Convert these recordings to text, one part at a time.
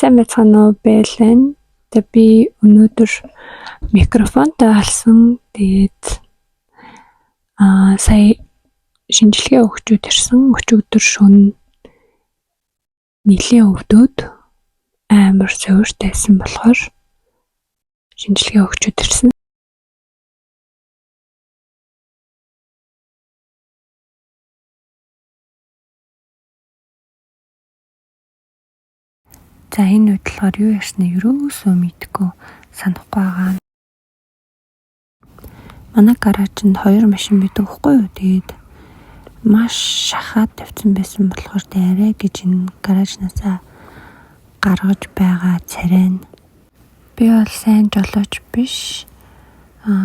Сайн байцгаана уу байлаа. Тэгээ би өнөөдөр микрофонтой алсан. Тэгээд сая шинжилгээ өгчүүд ирсэн. Өчигдөр шөнө нэлээд өвдөд амар цөөртэйсэн болохоор шинжилгээ өгчүүд ирсэн. За энэ үед болохоор юу ярьснаа ерөөсөө мэдгүй санахгүй байгаа. Манай гаражинд 2 машин байдаг хгүй юу? Тэгээд маш шахаад тавьсан байсан болохоор арай гэж энэ гаражнаасаа гаргаж байгаа царай. Би бол сайн жолооч биш.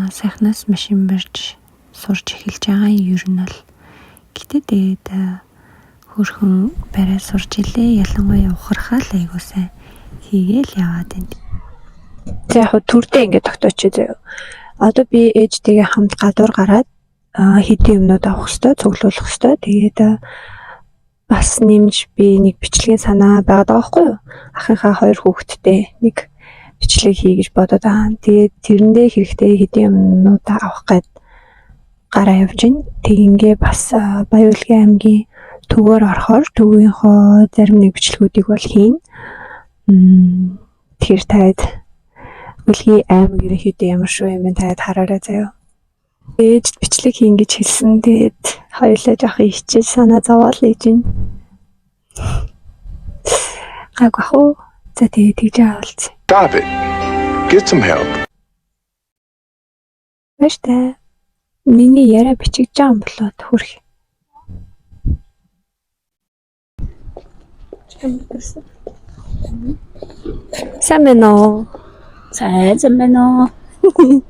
Сайхнаас машин барьж сурч эхэлж байгаа юм ер нь бол. Гэтэ тэгээд хөрхөн барай сурч илээ. Ялангуяа ухрахаа л айгуу сайн хийгээл яваад байна. За яг түрдээ ингээд тогтооч заяа. Одоо би ээжтэйгээ хамт гадуур гараад хэдийн юмнууд авах хэрэгтэй, цуглуулах хэрэгтэй. Тэгээд бас нэмж би нэг бичлэгийн санаа байгаад байгаа байхгүй юу? Ахынхаа 2 хүүхэдтэй нэг бичлэг хий гэж бодоод байгаа. Тэгээд тэрэндээ хэрэгтэй хэдийн юмнуудаа авах гээд гараа явж байна. Тэгингээ бас Баяуулгын аймгийн төвөөр орохоор төвийнхөө зарим нэг бичлэгүүдийг бол хийн. Тэр таад Баяуулгын аймаг ерөнхийдөө ямар шүү юм бэ таад хараарай заяа. Ээж бичлэг хийн гэж хэлсэн. Тэгээд хоёулаа жоох ичиж санаа зовоол ээж нь. Гагвах. За тэгээд тэгж авалц. Stop it. Get some help. Баштай. Миний яриа бичиж байгаа юм болоо хөрх. Сайн байна уу? Сайн байна уу?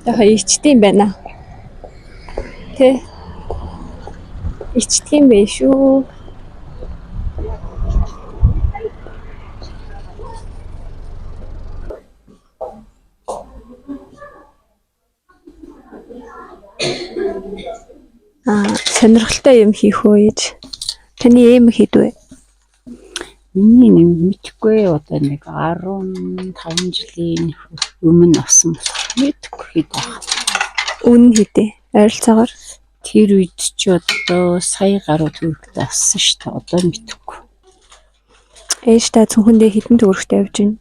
Яг ичдэм байна. Тэ. Ичдэм бэ шүү. Сонирхолтой юм хийх үү ээж? Таны эм хийдвэ? Миний нэг мэдхгүй одоо нэг 15 жилийн өмнө авсан мэдхгүй хэд баг. Үнэн хийдэ. Ойролцоогоор Тэр үед ч одоо сая гаруй төгрөгтэй авсан шүү дээ. Одоо мэдхгүй. ээж та зөвхөндөө хэдэн төгрөгтэй явж байна?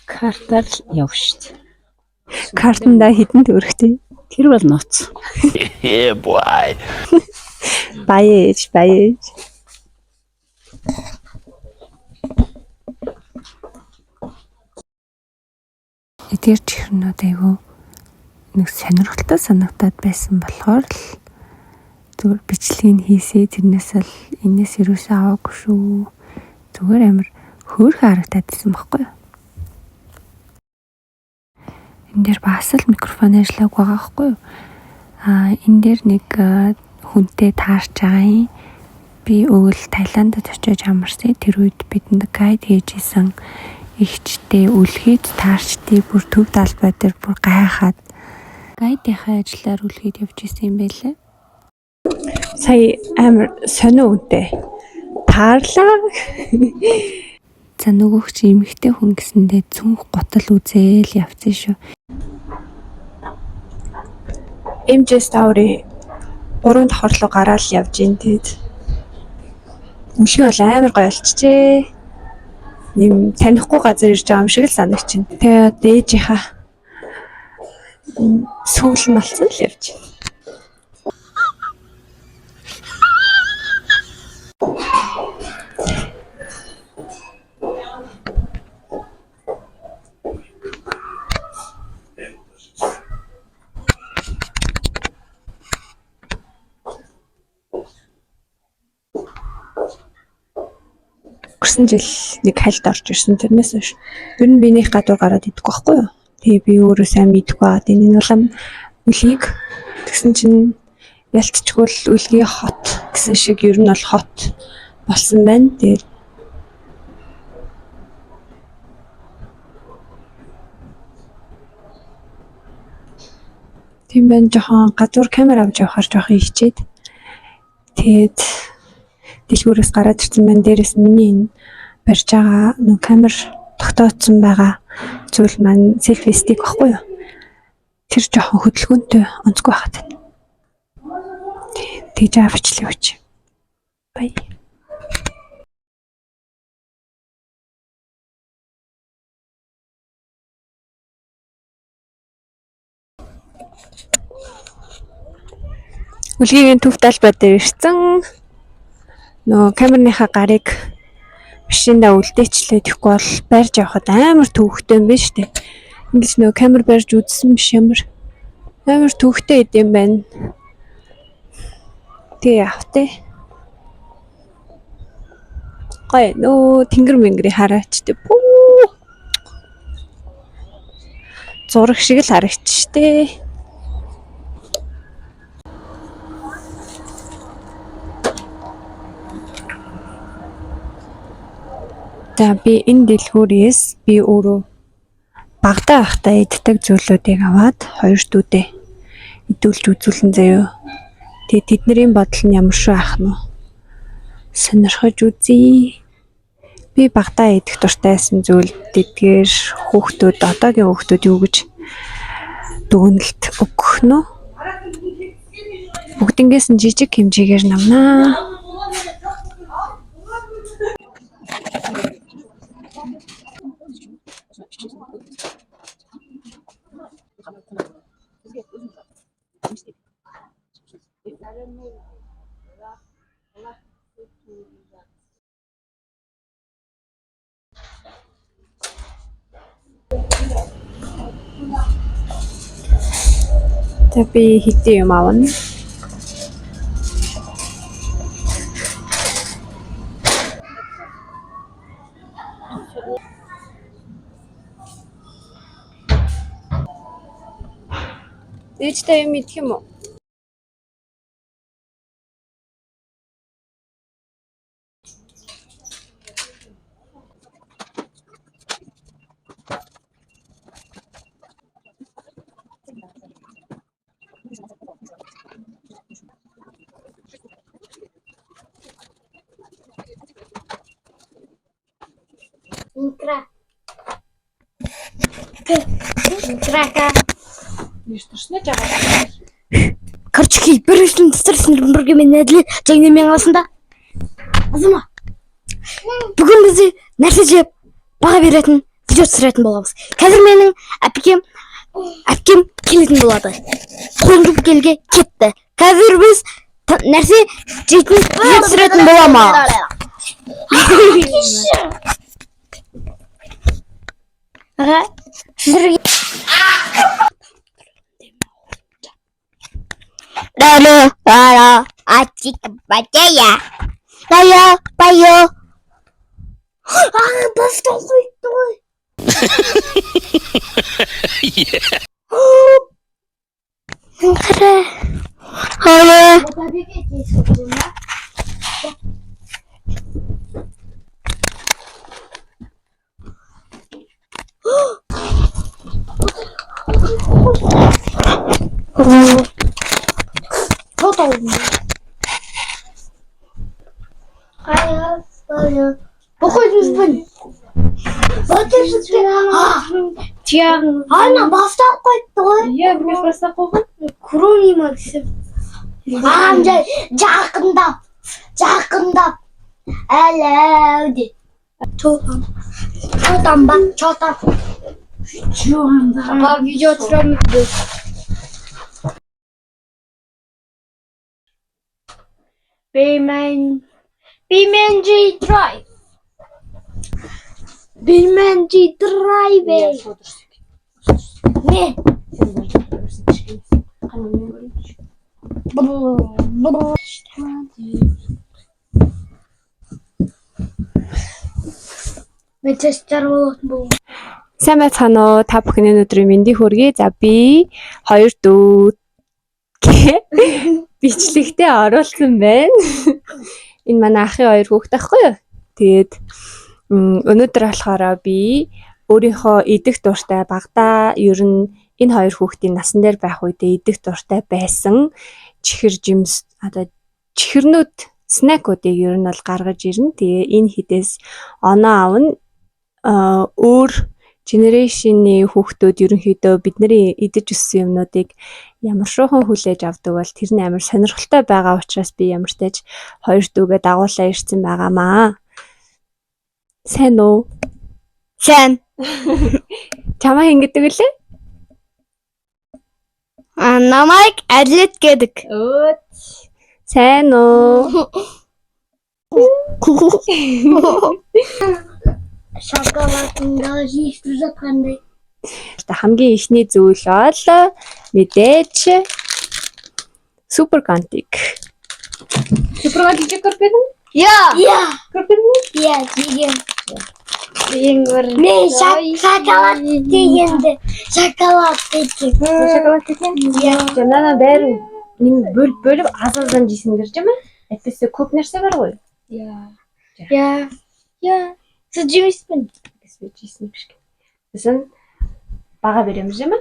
Картаар л явна шүү дээ. Картанда хэдэн төгрөгтэй? Тэр бол ноц. Yeah, boy. Баяж. Эдгээр чихрнүүд айгүй нэг сонирхолтой санагдаад байсан болохоор л зүгээр бичлэгийг хийсээ тэрнээс л энэс юусаа аваагүй шүү. Зүгээр амар хөөрхөн харагдаад байсан байхгүй юу? Энд дээр бас л микрофон ажиллааг байгаа байхгүй юу? Энэ дээр нэг хүнтэй таарч байгаа юм. Би өвөл Таиландд очиж амарсан. Тэр үед бидэнд гайд хийж исэн. Игчтэй үлхийд таарчдээ бүр төв талбай дээр бүр гайхаад гайдынхаа ажиллаар үлхийд явж исэн юм байлээ. Сая амар сонио үнтэй. Таарлаа. За нөгөөх чи эмэгтэй хүн гэсэндээ цүнх готл үзээл явцсан шүү. MJ story 3 давхар руу гараал явж ин тэгэд. Үншиг бол амар гоё болчихжээ. Нэм танихгүй газар ирж байгаа юм шиг л санагчин. Тэгээд ээжийнхаа сүүл нь болсон л явж. Өнгөрсөн жил нэг хальт орж ирсэн тэрнээс биш. Ер нь биенийх гадуур гараад идэхгүй байхгүй юу? Тэгээ би өөрөө сайн мэдгүй аа. Энэ улам үлгийг тэгсэн чинь ялцчгүй үлгийн хот гэсэн шиг ер нь бол хот болсон байна. Тэгээд тийм байна жоохон гадуур камер авч явахаар жоохон хичээд Тэгээд дэлгүүрээс гараад ирсэн байна. Дээрээс миний энэ барьж байгаа нөө камер тогтооцсон байгаа зүйл маань селфи стик баггүй юу? Тэр жоохон хөдөлгөөнтэй онцгүй байхад байна. Тэгж авчлаа үуч. Бай. Үлгийн төв талбай дээр ирсэн. Нөө камерныхаа гарыг машиндаа үлдээчлээ. Тэгэхгүй бол барьж явахад амар төвөгтэй юм байна штэ. Ингэж нөө камер барьж үзсэн биш амар төвөгтэй идэм байна. Тэг яах вэ? Гой нөө тэнгэр мэнгэрийг хараач тэ. Зураг шиг л харагч штэ. За би энэ дэлгүүрээс би өөрөө багтаа байхдаа иддэг зүйлүүдийг аваад хоёр дүүдээ идүүлж үзүүлэн заяа. Тэгээд тэдний бодол нь ямар шүү ах нь сонирхож үзье. Би багтаа идэх дуртай байсан зүйл тэдгээр хүүхдүүд одоогийн хүүхдүүд юу гэж дүгнэлт өгөх нь бүгднгээс нь жижиг хэмжээгээр намнаа. За би хэдий юм аавна. Ээжтэй юм идэх юм уу? Короче, перешли на сторону бургеминедли, жайны мен алсында. Азама. Бүгін бізде нәрсе жеп, баға беретін, видео түсіретін боламыз. Қазір менің әпкем келетін болады. Қоңжып келге кетті. Қазір біз нәрсе жейтін, видео түсіретін болама. Аға, сіздерге Рано, атик батея. Рая, пайо. Баста қойды. Рано. Походим спать. Ана баста қойды. Иә, бүгін баста қойған. Кроме Максим. Амжай жақындап. Әлі. Чотам ба, чотам. Папа видео түсіреміз. BeamNG Drive. BeamNG Drive. Ne? Мэдээсээр болов. Сайн байцгаана уу? Та бүхний өнөөдрийн мэндийг хүргэе. За би 2 дүүд бичлэгтээ оруулсан байна. Энэ манай ахын 2 хүүхэд байхгүй юу? Тэгээд өнөөдөр болохоор би өөрийнхөө идэх дуртай багтаа ер нь энэ 2 хүүхдийн насан дээр байх үедээ идэх дуртай байсан чихэр жимс одоо чихэрнүүд снэкүүдийг ер нь бол гаргаж ирнэ. Тэгээ энэ хідээс оноо авна. Өөр генерашны хүүхдүүд ерөнхийдөө бидний идэж өссөн юмнуудыг ямар шуухан хүлээж авдаг бол тэр нь амар сонирхолтой байгаа учраас би ямар ч тач хоёр дүүгээ дагуулсан ирсэн байгаамаа. Сайн уу? Сайн. Чамаа ингэдэг үлээ? Намайг Адлет гэдэг. Өө. Сайн уу? Шоколадтай хийх гэнэ. Хамгийн ихний зүйл бол мэдээж супер кантик. Супер кантик корпен? Ja. Корпен? Ja, тийм. Мен шоколад тийгэнд шоколад тийг. Шоколад тийм. Жанана бэр бөлөв азалдан жисэн гэрж юм аа. Эцэс көпнэрсэ баргүй. Ja. Со жимиспен. Эцэс жисэн биш. Тэсэн бага бэрэмж юм аа.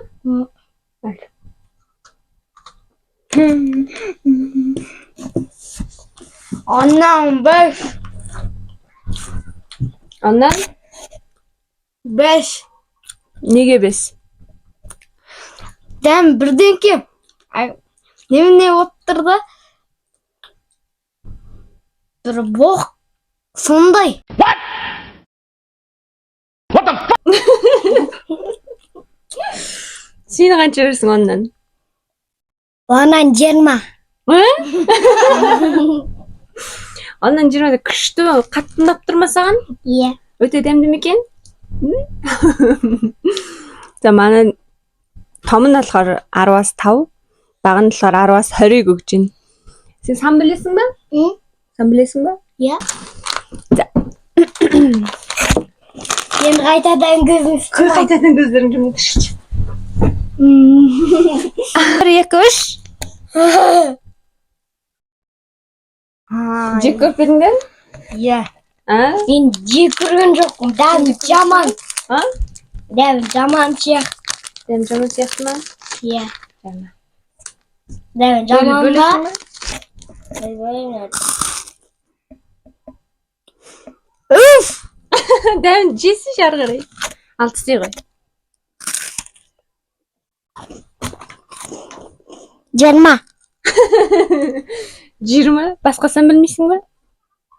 Оннан бэш. Оннан Бэш. нэгэ бэс. Дэм бірдеңке. Нэмне отырды. Бір боқ сондай. Син ганч ирсэн оннан. Онан жерма. Оннан жирмэ кштүү каттан давтармасаан. Иә. Өтө дэмдэм экен. За манай том нь болохоор 10-аас 5, бага нь болохоор 10-аас 20-ыг өгж байна. Син сан билсэн ба? Сан билсэн ба? Иә. За. Ен гайтадан гүзэн. Гайтадан гүзэн юм гэж. Якош. Жикор пэндэн? Иә. Энэ жикөргөн жохгүй. Дан жаман. Дан жаман чих. Дан жаман чих маа? Иә. Жаман. Дан жаман ба. Уф! Дан жис шаргары. Алдсыг гоё. Жарма. Жирмэ басқасан білмейсің ба?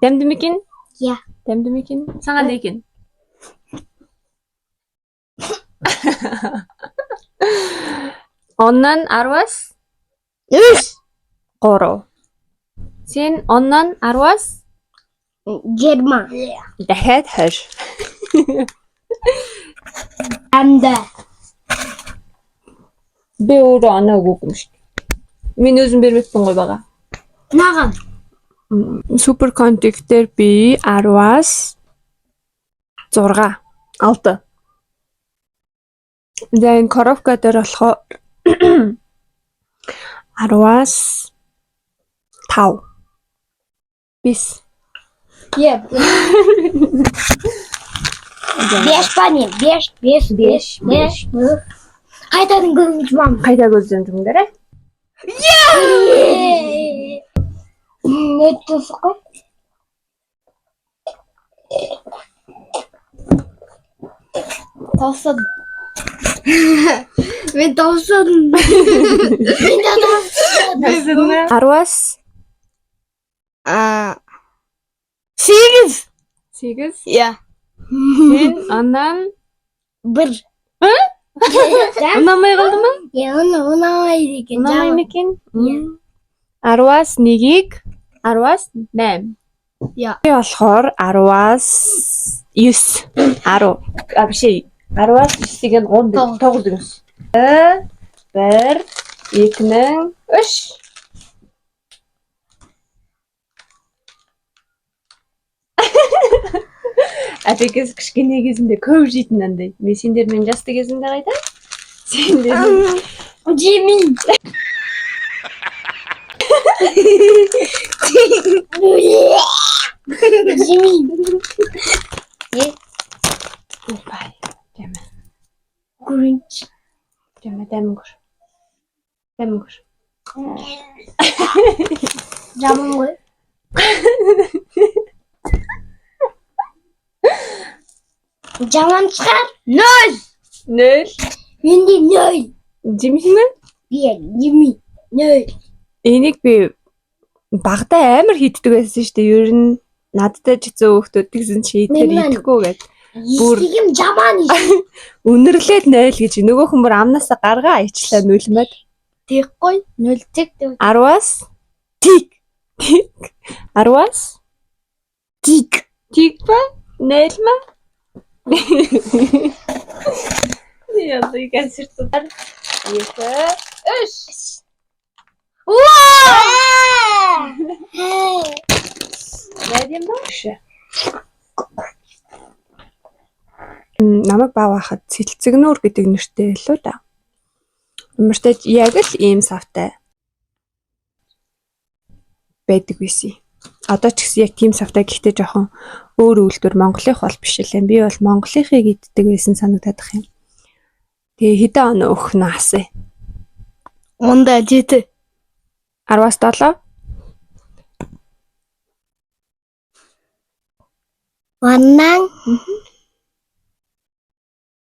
Дәмді ме екен? Иә. Дәмді ме екен? Саған да екен. Оннан 10-аас 3. Сен оннан 10-аас Жарма. дахиад 20. Амда. Би өөрөө оноо өгөөгүй юм шиг. Миний өзüm бермекпэн гоё байгаа. Наган. Супер контик дээр би 10-аас 6, 6. Then коровка дээр болохоор 10-аас 5. Бис. Иә. Беш пани, беш. Қайтадан гүзэн жумам. Қайта гүзэн жумдэрэ? Нөтөс қой. Тосод. Мен тосод. 10-аас 8. 8. Иә. Сен оннан 1. Унамай қалды ма? Иә, унамай екен. Унамай ма екен? 10-аас 1-ийг 10-аас 8. Яа. Би болохоор 10-аас 9. 10. Биш 10-аас 9-ийг нь 3 тоглож өгс. 1 2-ний 3. Апекс кішкене кезінде көп жейтін андай. Мен сендермен жасты кезімде қайда? Сендер. Жемеймін. Жемеймін. Опай. Жеме. Гүрінч. Жеме дәмін көр. Дәмін көр. Жаман ғой. Жаман шығар. 0. 0. Менде 0. Жимсэн мэ? Жими. 0. Энийг би багтаа амар хийддэг байсан шүү дээ. Ер нь надтай ч зөө хөхтөд тэгсэн чи тэр хийхгүй гээд. Бүр юм жаман. үнэрлээд 0 гэж нөгөө хүмүүс амнасаа гаргаа аячлаа нүлмэд. Тэггүй 0 тэг. 10-аас тиг. 10-аас Тиг. тиг ба 0 ма. Я дийгэн сэртээр. Эш. Вау! Найдам бааш. Намайг баавахад цэлцэгнүүр гэдэг нэртэй илүү да. Юмртай яг л ийм савтай байдаг байсан. Одоо ч гэсэн яг тийм савтай гэхдээ жоохон өөр үйлдвэр Монголынх бол биш лээ. Би бол Монголынхыг иддэг байсан санагдаад их юм. Тэгээ хэдэн он өөх наасаа. Онда житэ. 10-аас 7. Ваннан.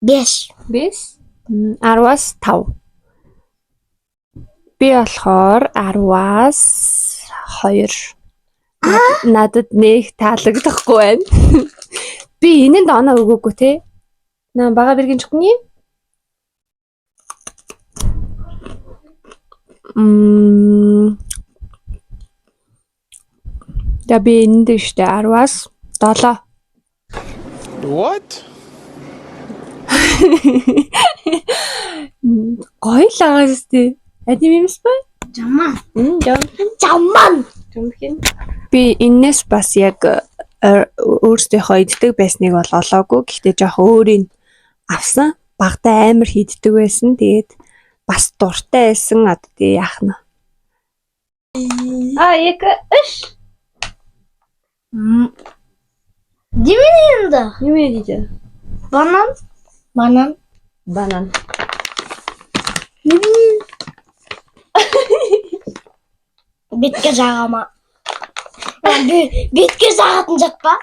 Беш. 10-аас 5. Би болохоор 10-аас 2. Надад нэг таалагдахгүй байна. Би энэнд оноо өгөөгүй те. Наа бага бэргэн чухны. Да би энд штэ 10-аас 7. What? Гоё л агаас тий. Адим юмс бай. Жаман. Жаман. Би энэс бас яг өөрсдийнхөө иддэг байсныг бол олоогүй. Гэхдээ жоох өөрийн авсан. Багтаа амар хийддэг байсан. Тэгээд бас дуртай байсан. Одоо тий яах нь. Яг эш. Димини юмда. Юу яа дий? Банан. Банан. Банан. Битгэ жагама. Битгэ жагатын жатпа.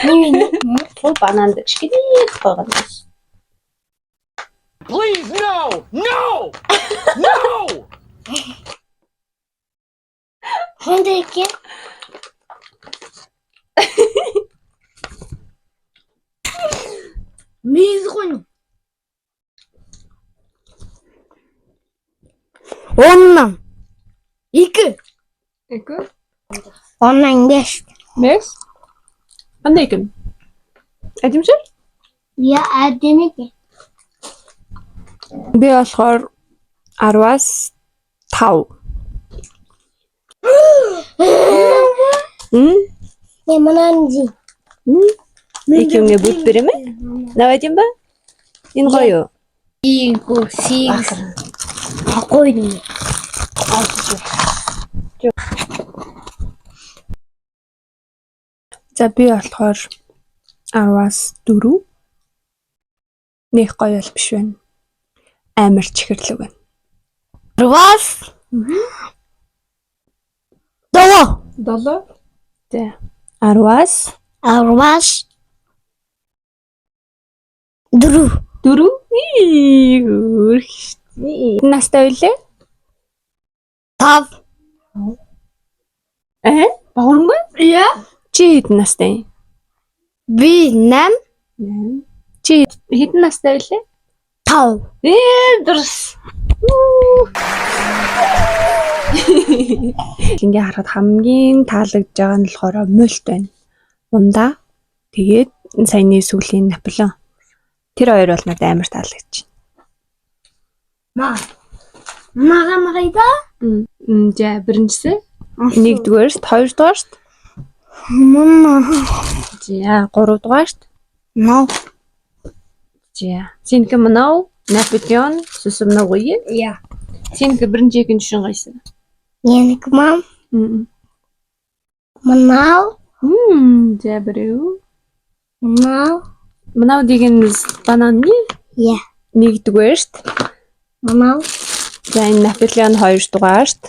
Димини. Ол банан гэж кидий байгаа юм. Please, no! No! No! Хондэки. Мизгон. Оннан. Iki. Оннан 5. Мэс? Андайкэн. Адимшэр? Я адимик. Би болохоор 10-аас 5. Ямананжи. Iki юм бут бэрэмэ? Навадим ба? Энэ гоё. Иго сигс. Акойни. За би болохоор 10-аас 4. Нэг гоё бол биш байна. Амар чихэрлэг байна. 10-аас 7. 7. За 10-аас 10-аас 4. 4. Настай үлээ? 5. Багвар мэ? Я. Чи хэдэн настай? Би 8. Чи хэдэн настай үлээ? 5. Дурс. Ингээ харахад хамгийн таалагдж байгаа нь болохоор мульт байна. Ундаа. Тэгээд саяны сүүлийн Наполеон. Тэр хоёр бол надад амар таалагдчих. Магамагайда. За біріншісі. Нэгдүгээрт, хоёрдугаарт. Мама. За, гуравдугаарт. No. За, синька манау, Наполеон, сусумнагуй. Я. Синька бірінші екінші шыңғайсы. Яник мам. Манау. За, біреу. Манау. Манау дегеніміз банан не? Я. Нэгдүгээрт. Манау. За энэ Наполеон 2 дугаарт.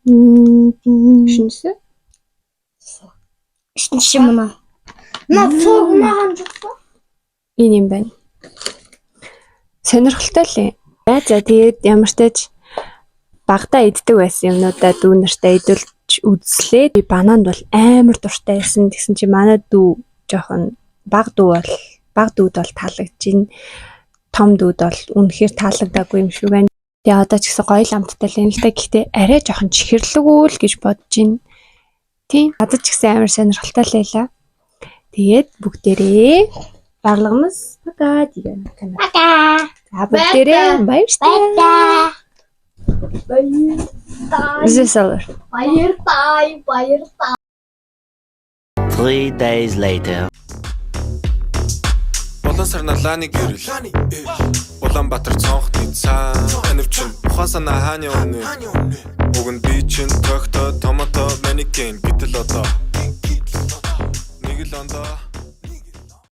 Шинэсэ? Шимнэ. На цогмаан жигсэн. Энэ юм байна. Сонирхолтой л юм. За тэгээд ямар ч тач багтаа иддэг байсан юмнуудаа дүү нартай идүүлж үзлээ. Би бананд бол амар дуртай байсан. Тэгсэн чи манай дүү жоохон баг дүүд бол таалагдчихээн. Том дүүд бол үнэхээр таалагдаагүй юм шиг байна. Тэгээ одоо ч гэсэн гоё ламттай л юм л та. Гэхдээ арай жоохон чихэрлэггүй л гэж бодож байна. Тийм. Одоо ч гэсэн амар сонирхолтой л байлаа. Тэгээд бүгдээрээ барлагмас бага тийм камер. Бага. За бүгдээрээ баярлалаа. Зэсэлэр. Баяртай. 3 days later. Улаан сарна лааны гэрэл Улаанбаатар цонхны цаа Анивчин ухаан санаа хааны өнөө Уг нь би чин тракто томато манекен гэтэл одоо нэг л ондоо